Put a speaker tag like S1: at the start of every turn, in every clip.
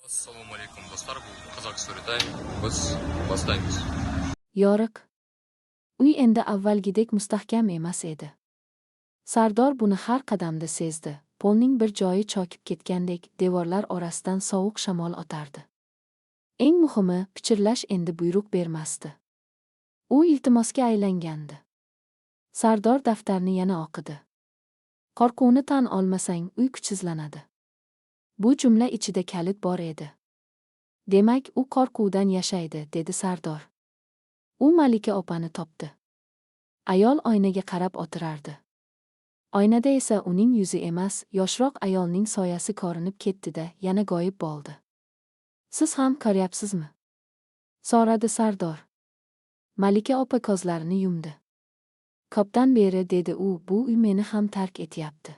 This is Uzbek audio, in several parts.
S1: Assalomu alaykum do'stlar, bu Qozoq Story Time. Biz boshlaymiz.
S2: Yoriq. Uy endi avvalgidek mustahkam emas edi. Sardor buni har qadamda sezdi. Polning bir joyi chokib ketgandek, devorlar orasidan sovuq shamol otardi. Eng muhimi, pichirlash endi buyruq bermasdi. U iltimosga aylangandi. Sardor daftarni yana o'qidi. Qo'rquvni tan olmasang, uy kuchsizlanadi. Bu jumla ichida kalit bor edi. Demak, u qo'rquvdan yashaydi, dedi Sardor. U Malika opani topdi. Ayol oynaga qarab o'tirardi. Oynada esa uning yuzi emas, yoshroq ayolning soyasi ko'rinib ketdi-da, yana g'oyib bo'ldi. Siz ham ko'ryapsizmi? So'radi Sardor. Malika opa ko'zlarini yumdi. Ko'pdan beri, dedi u, bu uy meni ham tark etyapti.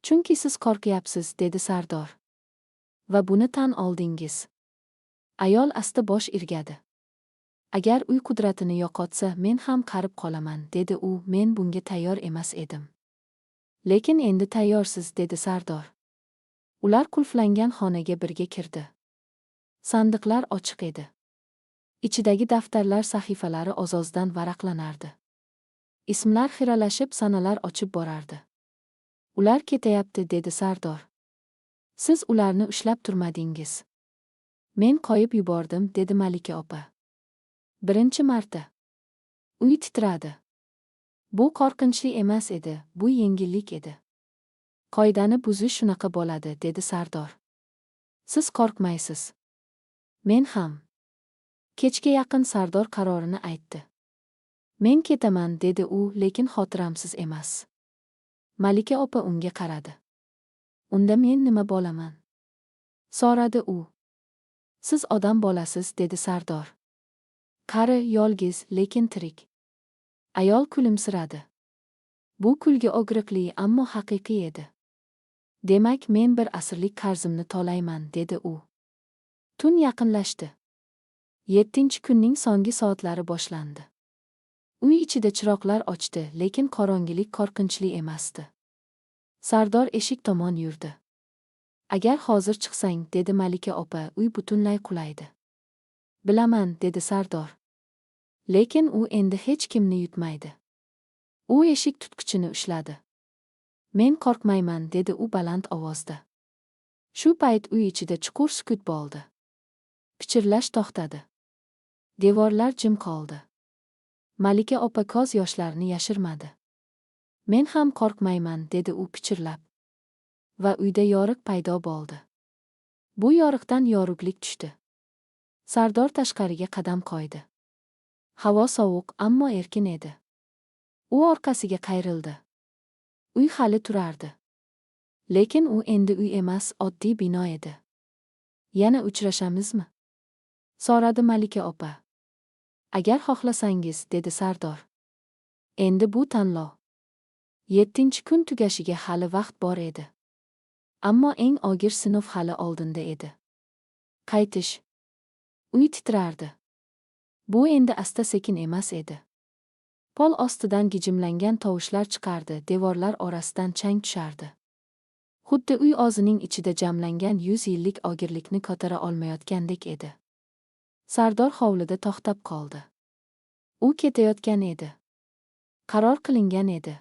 S2: Chunki siz qo'rqyapsiz, dedi Sardor. Va buni tan oldingiz. Ayol asta bosh irgadi. Agar uy qudratini yo'qotsa, men ham qarib qolaman, dedi u, men bunga tayyor emas edim. Lekin endi tayyorsiz, dedi Sardor. Ular qulflangan xonaga birga kirdi. Sandiqlar ochiq edi. Ichidagi daftarlar sahifalari ozozdan varaqlanardi. Ismlar xiralashib, sanalar ochib borardi. Ular ketayapti, dedi Sardor. Siz ularni ushlab turmadingiz. Men qo'yib yubordim, dedi Malika opa. Birinchi marta. Uy titradi. Bu qo'rqinchli emas edi, bu yengillik edi. Qoidani buzish shunaqa bo'ladi, dedi Sardor. Siz qo'rqmaysiz. Men ham. Kechga yaqin Sardor qarorini aytdi. Men ketaman, dedi u, lekin xotiramsiz emas. Malika opa unga qaradi. Unda men nima bo'laman? So'radi u. Siz odam bo'lasiz, dedi Sardor. Qari, yolg'iz, lekin tirik. Ayol kulimsiradi. Bu kulgi og'riqli, ammo haqiqiy edi. Demak, men bir asrlik qarzimni to'layman, dedi u. Tun yaqinlashdi. 7-chi kunning so'nggi soatlari boshlandi. Uy ichida chiroqlar ochdi, lekin qorong'ilik qo'rqinchli emasdi. Sardor eshik tomon yurdi. Agar hozir chiqsang, dedi Malika opa, uy butunlay qulaydi. Bilaman, dedi Sardor. Lekin u endi hech kimni yutmaydi. U eshik tutqichini ushladi. Men qo'rqmayman, dedi u baland ovozda. Shu payt uy ichida chuqur sukut bo'ldi. Pichirlash to'xtadi. Devorlar jim qoldi. Malika opa ko'z yoshlarini yashirmadi. Men ham qo'rqmayman, dedi u pichirlab. Va uyda yoriq paydo bo'ldi. Bu yoriqdan yorug'lik tushdi. Sardor tashqariga qadam qo'ydi. Havo sovuq, ammo erkin edi. U orqasiga qayrildi. Uy hali turardi. Lekin u endi uy emas, oddiy bino edi. Yana uchrashamizmi? So'radi Malika opa. Agar xohlasangiz, dedi Sardor. Endi bu tanlov. 7-chi kun tugashiga hali vaqt bor edi. Ammo eng og'ir sinov hali oldinda edi. Qaytish. Uy titrardi. Bu endi asta-sekin emas edi. Pol ostidan gijimlangan tovushlar chiqardi, devorlar orasidan chang tushardi. Xuddi uy o'zining ichida jamlangan 100 yillik og'irlikni ko'tara olmayotgandek edi. Sardor hovlida to'xtab qoldi. U ketayotgan edi. Qaror qilingan edi.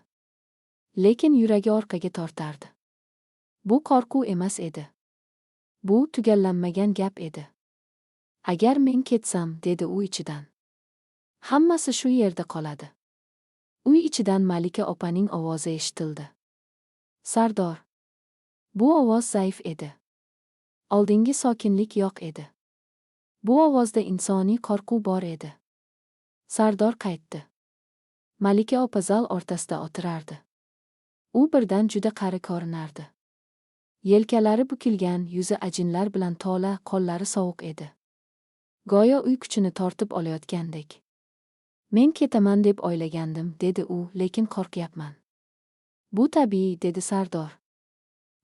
S2: Lekin yuragi orqaga tortardi. Bu qo'rquv emas edi. Bu tugallanmagan gap edi. Agar men ketsam, dedi u ichidan. Hammasi shu yerda qoladi. Uy ichidan Malika opaning ovozi eshitildi. Sardor. Bu ovoz zaif edi. Oldingi sokinlik yo'q edi. Bu ovozda insoniy qo'rquv bor edi. Sardor qaytdi. Malika opa zal o'rtasida o'tirardi. U birdan juda qari ko'rinardi. Yelkalari bukilgan, yuzi ajinlar bilan to'la, qo'llari sovuq edi. Go'yo uy kuchini tortib olayotgandek. Men ketaman deb o'ylagandim, dedi u, lekin qo'rqyapman. Bu tabiiy, dedi Sardor.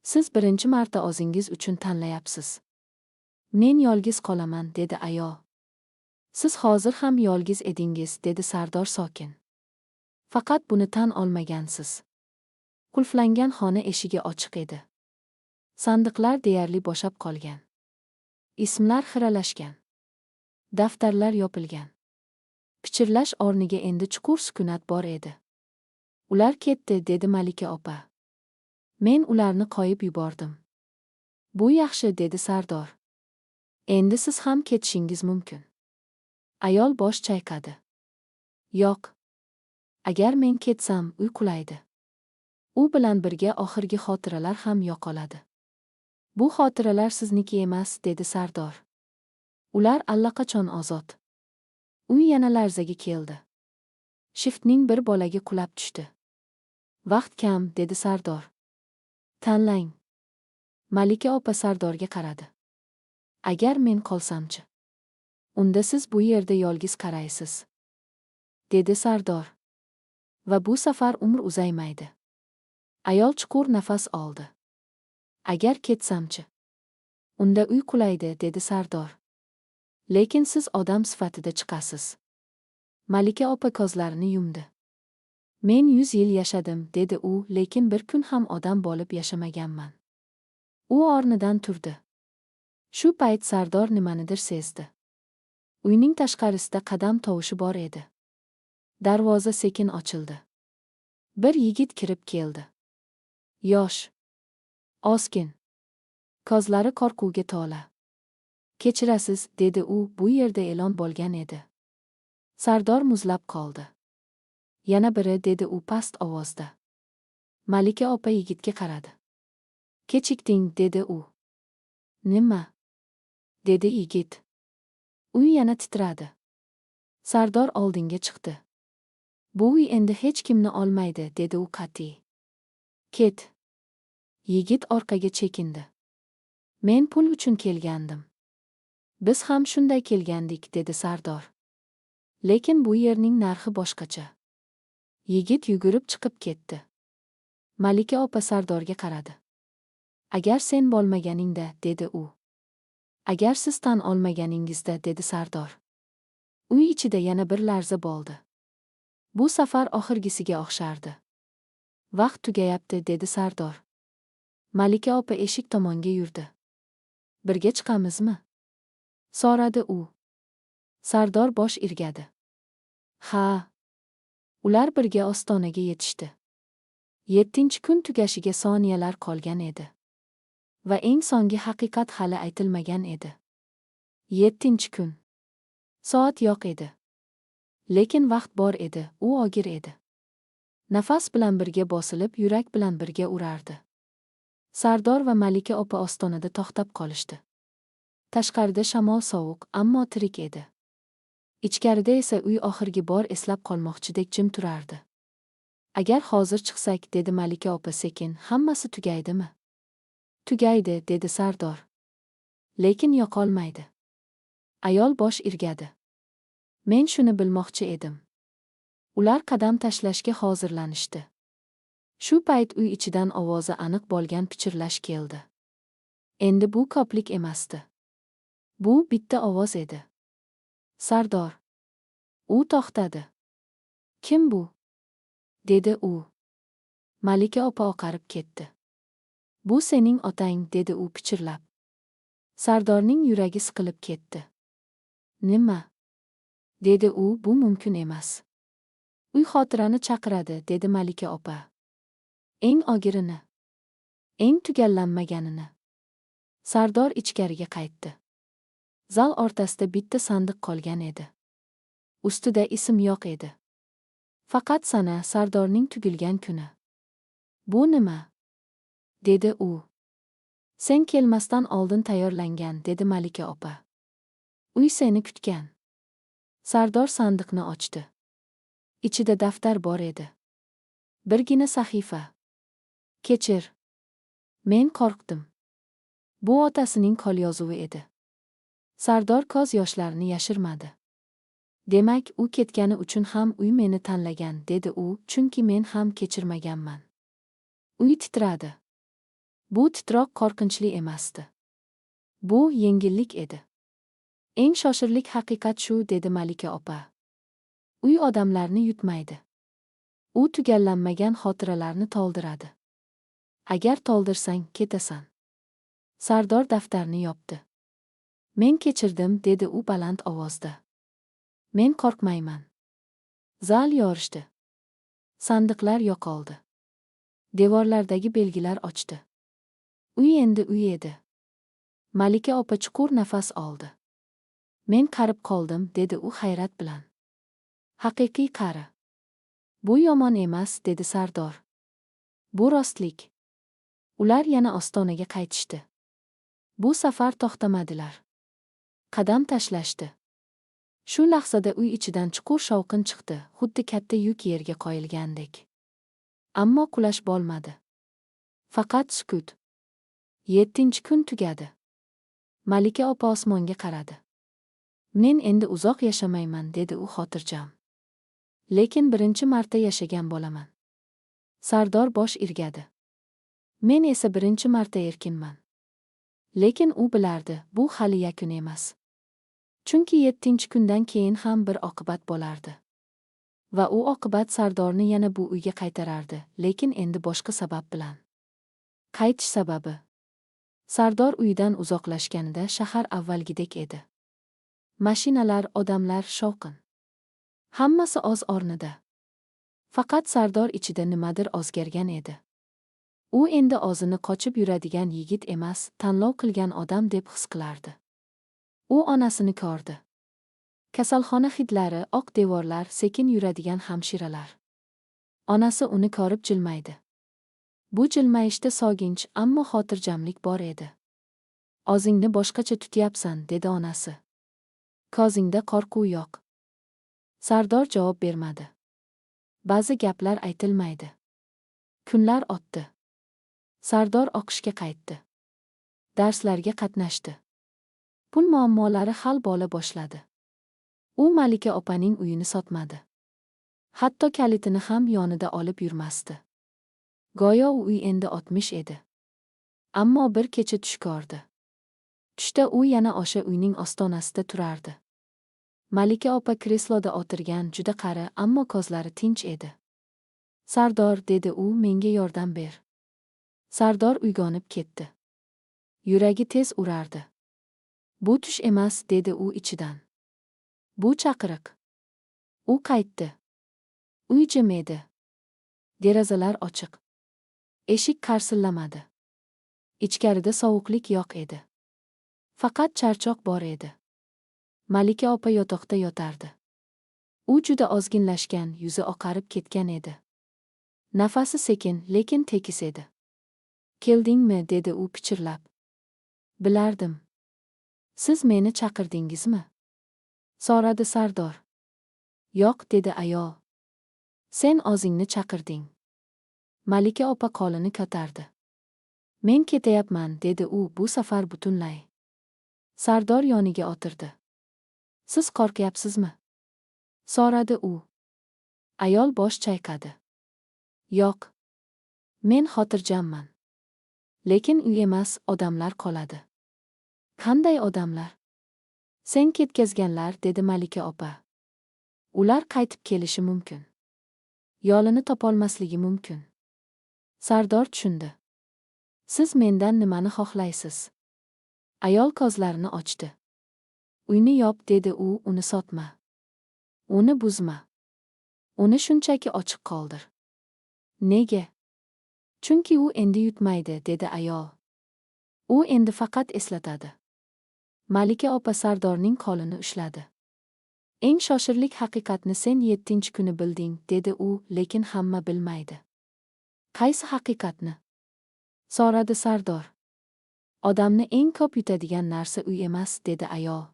S2: Siz birinchi marta o'zingiz uchun tanlayapsiz. Men yolg'iz qolaman, dedi ayol. Siz hozir ham yolg'iz edingiz, dedi Sardor sokin. Faqat buni tan olmagansiz. Qulflangan xona eshigi ochiq edi. Sandiqlar deyarli bo'shab qolgan. Ismlar xiralashgan. Daftarlar yopilgan. Pichirlash o'rniga endi chuqur sukunat bor edi. Ular ketdi, dedi Malika opa. Men ularni qo'yib yubordim. Bu yaxshi, dedi Sardor. Endi siz ham ketishingiz mumkin. Ayol bosh chayqadi. Yo'q. Agar men ketsam, uy qulaydi. U bilan birga oxirgi xotiralar ham yo'qoladi. Bu xotiralar sizniki emas, dedi Sardor. Ular allaqachon ozod. Uy yana larzaga keldi. Shiftning bir bolaga qulab tushdi. Vaqt kam, dedi Sardor. Tanlang. Malika opa Sardorga qaradi. Agar men qolsamchi? Unda siz bu yerda yolg'iz qaraysiz, dedi Sardor. Va bu safar umr uzaymaydi. Ayol chuqur nafas oldi. Agar ketsamchi? Unda uy qulaydi, dedi Sardor. Lekin siz odam sifatida chiqasiz. Malika opa ko'zlarini yumdi. Men 100 yil yashadim, dedi u, lekin bir kun ham odam bo'lib yashamaganman. U o'rnidan turdi. Shu payt Sardor nimanidir sezdi. Uyning tashqarisida qadam tovushi bor edi. Darvoza sekin ochildi. Bir yigit kirib keldi. Yosh, ozg'in, ko'zlari qo'rquvga to'la. Kechirasiz, dedi u, bu yerda e'lon bo'lgan edi. Sardor muzlab qoldi. Yana biri, dedi u past ovozda. Malika opa yigitga qaradi. Kechikding, dedi u. Nima? Dedi yigit. Uy yana titradi. Sardor oldinga chiqdi. Bu uy endi hech kimni olmaydi, dedi u qat'iy. Ket. Yigit orqaga chekindi. Men pul uchun kelgandim. Biz ham shunday kelgandik, dedi Sardor. Lekin bu yerning narxi boshqacha. Yigit yugurib chiqib ketdi. Malika opa Sardorga qaradi. Agar sen bo'lmaganingda, dedi u. Agar siz tan olmaganingizda, dedi Sardor. Uy ichida yana bir larza bo'ldi. Bu safar oxirgisiga o'xshardi. Vaqt tugayapti, dedi Sardor. Malika opa eshik tomonga yurdi. Birga chiqamizmi? So'radi u. Sardor bosh irgadi. Ha. Ular birga ostonaga yetishdi. 7-kun tugashiga soniyalar qolgan edi. Va eng so'nggi haqiqat hali aytilmagan edi. 7-kun. Soat yo'q edi. Lekin vaqt bor edi, u og'ir edi. Nafas bilan birga bosilib, yurak bilan birga urardi. Sardor va Malika opa ostonada to'xtab qolishdi. Tashqarida shamol sovuq, ammo tirik edi. Ichkarida esa uy oxirgi bor eslab qolmoqchidek jim turardi. Agar hozir chiqsak, dedi Malika opa sekin, hammasi tugaydimi? Tugaydi, dedi Sardor. Lekin yo'qolmaydi. Ayol bosh irgadi. Men shuni bilmoqchi edim. Ular qadam tashlashga hozirlanishdi. Shu payt uy ichidan ovozi aniq bo'lgan pichirlash keldi. Endi bu ko'plik emasdi. Bu bitta ovoz edi. Sardor. U to'xtadi. Kim bu? Dedi u. Malika opa oqarib ketdi. Bu sening otang, dedi u pichirlab. Sardorning yuragi siqilib ketdi. Nima? Dedi u, bu mumkin emas. Uy xotirani chaqiradi, dedi Malika opa. Eng og'irini, eng tugallanmaganini. Sardor ichkariga qaytdi. Zal o'rtasida bitta sandiq qolgan edi. Ustida ism yo'q edi. Faqat sana, Sardorning tugilgan kuni. Bu nima? Dedi u. Sen kelmasdan oldin tayyorlangan, dedi Malika opa. Uy seni kutgan. Sardor sandiqni ochdi. Ichida daftar bor edi. Birgina sahifa. Kechir. Men qo'rqdim. Bu otasining qo'lyozuvi edi. Sardor ko'z yoshlarini yashirmadi. Demak, u ketgani uchun ham uy meni tanlagan, dedi u, chunki men ham kechirmaganman. Uy titradi. Bu titroq qo'rqinchli emasdi. Bu yengillik edi. Eng shoshirlik haqiqat shu, dedi Malika opa. Uy odamlarni yutmaydi. U tugallanmagan xotiralarni to'ldiradi. Agar to'ldirsang, ketasan. Sardor daftarni yopdi. Men kechirdim, dedi u baland ovozda. Men qo'rqmayman. Zal yorishdi. Sandiqlar yo'qoldi. Devorlardagi belgilar ochdi. Uy endi uy edi. Malika opa chuqur nafas oldi. Men qarib qoldim, dedi u hayrat bilan. Haqiqiy qari. Bu yomon emas, dedi Sardor. Bu rostlik. Ular yana ostonaga qaytishdi. Bu safar to'xtamadilar. Qadam tashlashdi. Shu lahzada uy ichidan chuqur shovqin chiqdi, xuddi katta yuk yerga qo'yilgandek. Ammo qulash bo'lmadi. Faqat sukut. 7-kun tugadi. Malika opa osmonga qaradi. Men endi uzoq yashamayman, dedi u xotirjam. Lekin birinchi marta yashagan bo'laman. Sardor bosh irgadi. Men esa birinchi marta erkinman. Lekin u bilardi, bu hali yakun emas. Chunki 7-kundan keyin ham bir oqibat bo'lardi. Va u oqibat Sardorni yana bu uyga qaytarardi, lekin endi boshqa sabab bilan. Qaytish sababi. Sardor uydan uzoqlashganida shahar avvalgidek edi. Mashinalar, odamlar, shovqin. Hammasi o'z o'rnida. Faqat Sardor ichida nimadir o'zgargan edi. U endi o'zini qochib yuradigan yigit emas, tanlov qilgan odam deb his qilardi. U onasini ko'rdi. Kasalxona hidlari, oq devorlar, sekin yuradigan hamshiralar. Onasi uni ko'rib jilmaydi. Bu jilmayishda sog'inch, ammo xotirjamlik bor edi. O'zingni boshqacha tutyapsan, dedi onasi. Ko'zingda qo'rquv yo'q. Sardor javob bermadi. Ba'zi gaplar aytilmaydi. Kunlar o'tdi. Sardor o'qishga qaytdi. Darslarga qatnashdi. Pul muammolari hal bo'la boshladi. U Malika opaning uyini sotmadi. Hatto kalitini ham yonida olib yurmasdi. Go'yo u uy endi 60 edi. Ammo bir kecha tush ko'rdi. Tushda u yana o'sha uyning ostonasida turardi. Malika opa kresloda o'tirgan, juda qari, ammo ko'zlari tinch edi. Sardor, dedi u, menga yordam ber. Sardor uyg'onib ketdi. Yuragi tez urardi. Bu tush emas, dedi u ichidan. Bu chaqiriq. U qaytdi. Uy jim edi. Derazalar ochiq. Eshik qarsillamadi. Ichkarida sovuqlik yo'q edi. Faqat charchoq bor edi. Malika opa yotoqda yotardi. U juda ozginlashgan, yuzi oqarib ketgan edi. Nafasi sekin, lekin tekis edi. Keldingmi, dedi u pichirlab. Bilardim. Siz meni chaqirdingizmi? So'radi Sardor. Yo'q, dedi ayol. Sen o'zingni chaqirding. Malika opa qo'lini ko'tardi. Men ketayapman, dedi u bu safar butunlay. Sardor yoniga o'tirdi. Siz qo'rqyapsizmi? So'radi u. Ayol bosh chayqadi. Yo'q. Men xotirjamman. Lekin uy emas, odamlar qoladi. Qanday odamlar? Sen ketkazganlar, dedi Malika opa. Ular qaytib kelishi mumkin. Yo'lini topolmasligi mumkin. Sardor tushundi. Siz mendan nimani xohlaysiz? Ayol ko'zlarini ochdi. Uyni yop, dedi u, uni sotma. Uni buzma. Uni shunchaki ochiq qoldir. Nega? Chunki u endi yutmaydi, dedi ayol. U endi faqat eslatadi. Malika opa Sardorning qo'lini ushladi. Eng shoshirlik haqiqatni sen 7-kuni bilding, dedi u, lekin hamma bilmaydi. Qaysi haqiqatni? So'radi Sardor. Odamni eng ko'p yutadigan narsa uy emas, dedi ayol.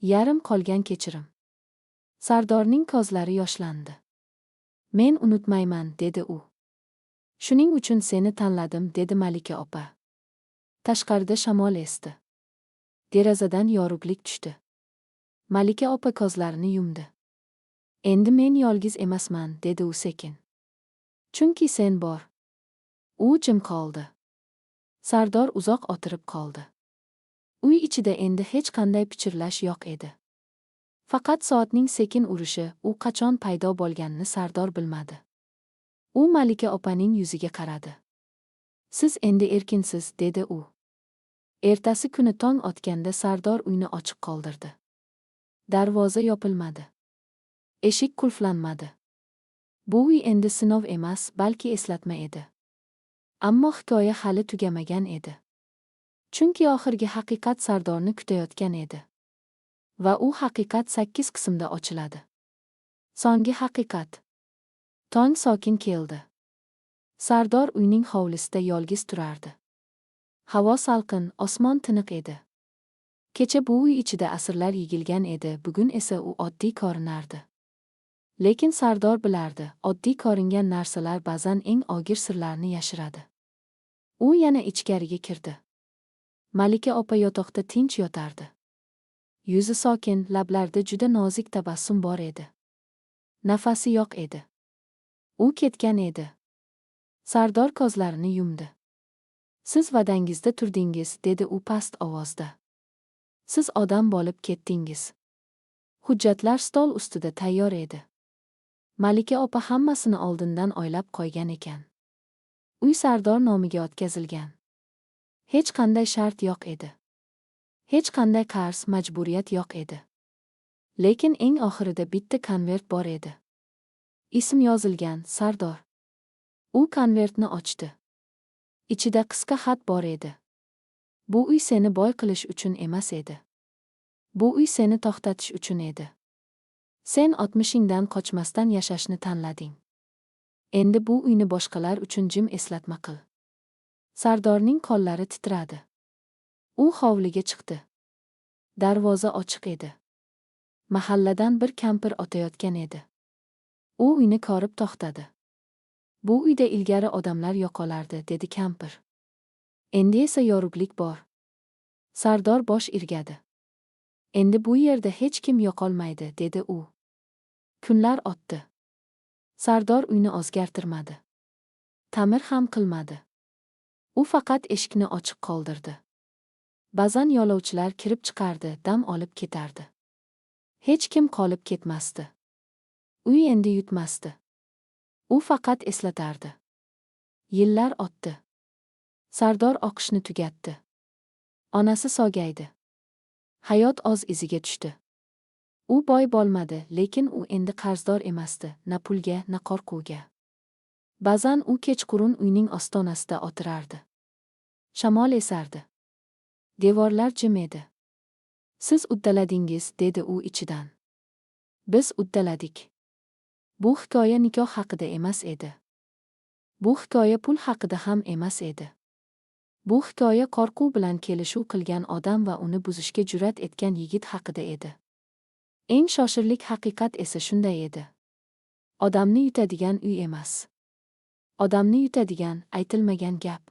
S2: Yarim qolgan kechirim. Sardorning ko'zlari yoshlandi. Men unutmayman, dedi u. Shuning uchun seni tanladim, dedi Malika opa. Tashqarida shamol esdi. Derazadan yorug'lik tushdi. Malika opa ko'zlarini yumdi. Endi men yolg'iz emasman, dedi u sekin. Chunki sen bor. U jim qoldi. Sardor uzoq o'tirib qoldi. Uy ichida endi hech qanday pichirlash yo'q edi. Faqat soatning sekin urishi, u qachon paydo bo'lganini Sardor bilmadi. U Malika opaning yuziga qaradi. Siz endi erkinsiz, dedi u. Ertasi kuni tong otganda Sardor uyni ochiq qoldirdi. Darvoza yopilmadi. Eshik qulflanmadi. Bu uy endi sinov emas, balki eslatma edi. Ammo hikoya hali tugamagan edi. Chunki oxirgi haqiqat Sardorni kutayotgan edi. Va u haqiqat 8 qismda ochiladi. So'nggi haqiqat. Tong sokin keldi. Sardor uyning hovlisida yolg'iz turardi. Havo salqin, osmon tiniq edi. Kecha bu uy ichida asrlar yigilgan edi, bugun esa u oddiy ko'rinardi. Lekin Sardor bilardi, oddiy ko'ringan narsalar ba'zan eng og'ir sirlarni yashiradi. U yana ichkariga kirdi. Malika opa yotoqda tinch yotardi. Yuzi sokin, lablarida juda nozik tabassum bor edi. Nafasi yo'q edi. U ketgan edi. Sardor ko'zlarini yumdi. Siz va'dangizda turdingiz, dedi u past ovozda. Siz odam bo'lib ketdingiz. Hujjatlar stol ustida tayyor edi. Malika opa hammasini oldindan o'ylab qo'ygan ekan. Uy Sardor nomiga o'tkazilgan. Hech qanday shart yo'q edi. Hech qanday qarz, majburiyat yo'q edi. Lekin eng oxirida bitta konvert bor edi. Ism yozilgan, Sardor. U konvertni ochdi. Ichida qisqa xat bor edi. Bu uy seni boy qilish uchun emas edi. Bu uy seni to'xtatish uchun edi. Sen 60ingdan qochmasdan yashashni tanlading. Endi bu uyni boshqalar uchun jim eslatma qil. Sardorning qo'llari titradi. U hovliga chiqdi. Darvoza ochiq edi. Mahalladan bir kampir o'tayotgan edi. U uyni ko'rib to'xtadi. Bu uyda ilgari odamlar yo'qolardi, dedi kampir. Endi esa yorug'lik bor. Sardor bosh irgadi. Endi bu yerda hech kim yo'qolmaydi, dedi u. Kunlar o'tdi. Sardor uyni o'zgartirmadi. Ta'mir ham qilmadi. U faqat eshikni ochiq qoldirdi. Ba'zan yo'lovchilar kirib chiqardi, dam olib ketardi. Hech kim qolib ketmasdi. Uy endi yutmasdi. U faqat eslatardi. Yillar o'tdi. Sardor o'qishni tugatdi. Onasi sog'aydi. Hayot o'z iziga tushdi. U boy bo'lmadi, lekin u endi qarzdor emasdi, na pulga, na qo'rquvga. Ba'zan u kechqurun uyning ostonasida o'tirardi. Shamol esardi. Devorlar jim edi. Siz uddaladingiz, dedi u ichidan. Biz uddaladik. Bu hikoya nikoh haqida emas edi. Bu hikoya pul haqida ham emas edi. Bu hikoya qo'rquv bilan kelishuv qilgan odam va uni buzishga jur'at etgan yigit haqida edi. Eng shoshirlik haqiqat esa shunday edi. Odamni yutadigan uy emas. Odamni yutadigan aytilmagan gap.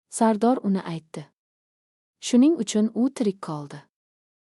S2: Sardor uni aytdi. Shuning uchun u tirik qoldi.